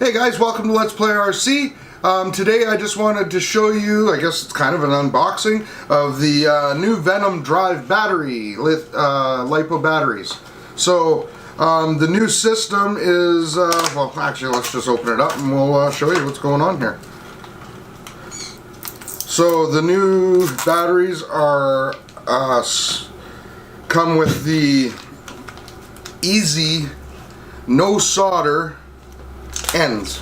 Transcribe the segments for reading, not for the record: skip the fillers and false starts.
Hey guys, welcome to Let's Play RC. Today I just wanted to show you, I guess it's kind of an unboxing of the new Venom Drive Battery, Lipo batteries. So the new system is, well actually let's just open it up and we'll show you what's going on here. So the new batteries are come with the easy, no solder ends,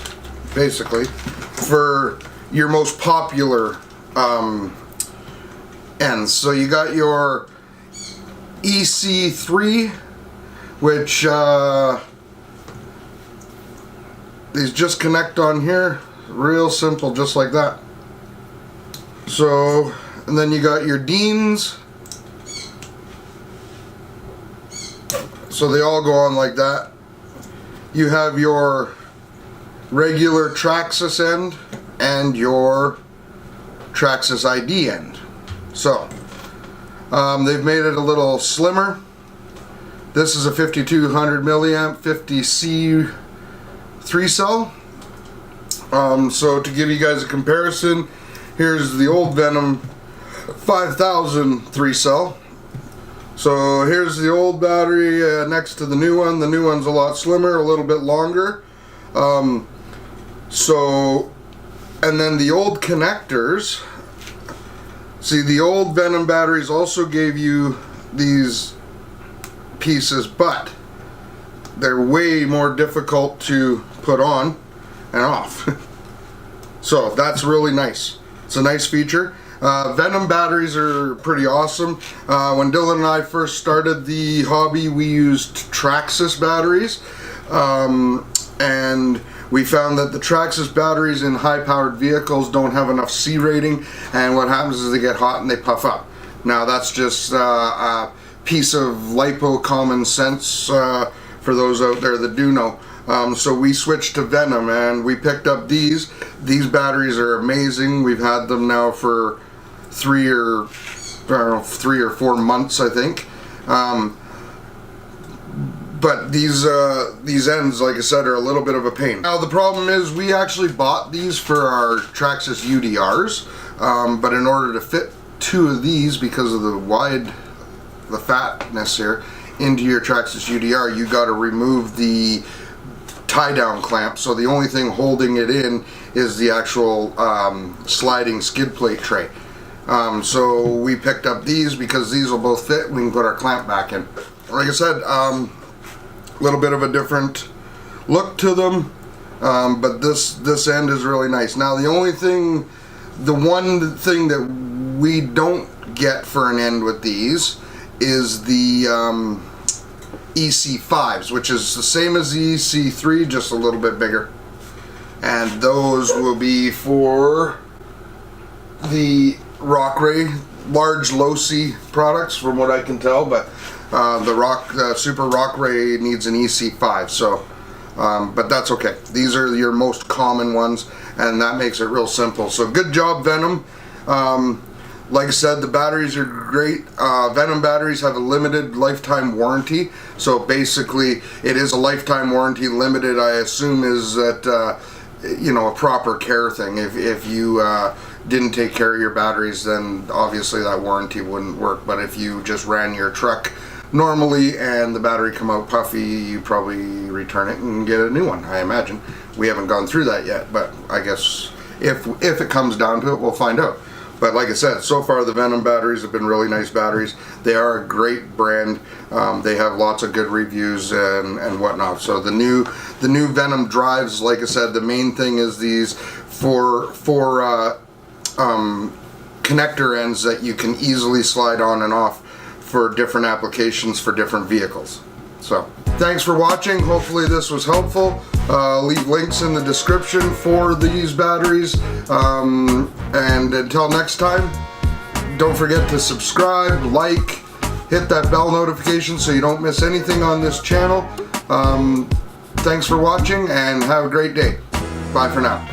basically, for your most popular ends. So you got your EC3, which these just connect on here, real simple, just like that. So, and then you got your Deans, so they all go on like that. You have your regular Traxxas end and your Traxxas ID end. So they've made it a little slimmer. This is a 5200 milliamp 50C 3-cell. So to give you guys a comparison, here's the old Venom 5000 3-cell. So here's the old battery next to the new one. The new one's a lot slimmer, a little bit longer. And then the old connectors, see, the old Venom batteries also gave you these pieces, but they're way more difficult to put on and off. So that's really nice. It's a nice feature. Venom batteries are pretty awesome. When Dylan and I first started the hobby, we used Traxxas batteries. And we found that the Traxxas batteries in high-powered vehicles don't have enough C rating, and what happens is they get hot and they puff up. Now that's just a piece of lipo common sense for those out there that do know. So we switched to Venom and we picked up these. These batteries are amazing. We've had them now for 3 or 4 months, I think. But these ends, like I said, are a little bit of a pain. Now the problem is we actually bought these for our Traxxas UDRs, but in order to fit 2 of these, because of the fatness here, into your Traxxas UDR, you got to remove the tie-down clamp. So the only thing holding it in is the actual sliding skid plate tray. So we picked up these because these will both fit. We can put our clamp back in. Like I said, little bit of a different look to them, but this end is really nice. Now the one thing that we don't get for an end with these is the EC5s, which is the same as the EC3, just a little bit bigger, and those will be for the Rockray large low C products, from what I can tell, but the Super Rockray needs an EC5, so but that's okay. These are your most common ones, and that makes it real simple. So good job, Venom. Like I said, the batteries are great. Venom batteries have a limited lifetime warranty, so basically it is a lifetime warranty. Limited, I assume, is that you know, a proper care thing. If you didn't take care of your batteries, then obviously that warranty wouldn't work. But if you just ran your truck normally and the battery come out puffy, you probably return it and get a new one, I imagine. We haven't gone through that yet, but I guess if it comes down to it, we'll find out. But like I said, so far the Venom batteries have been really nice batteries. They are a great brand. They have lots of good reviews and whatnot. So the new Venom drives, like I said, the main thing is these four connector ends that you can easily slide on and off for different applications for different vehicles. So thanks for watching. Hopefully this was helpful. Leave links in the description for these batteries, and until next time, don't forget to subscribe, like, hit that bell notification so you don't miss anything on this channel. Thanks for watching and have a great day. Bye for now.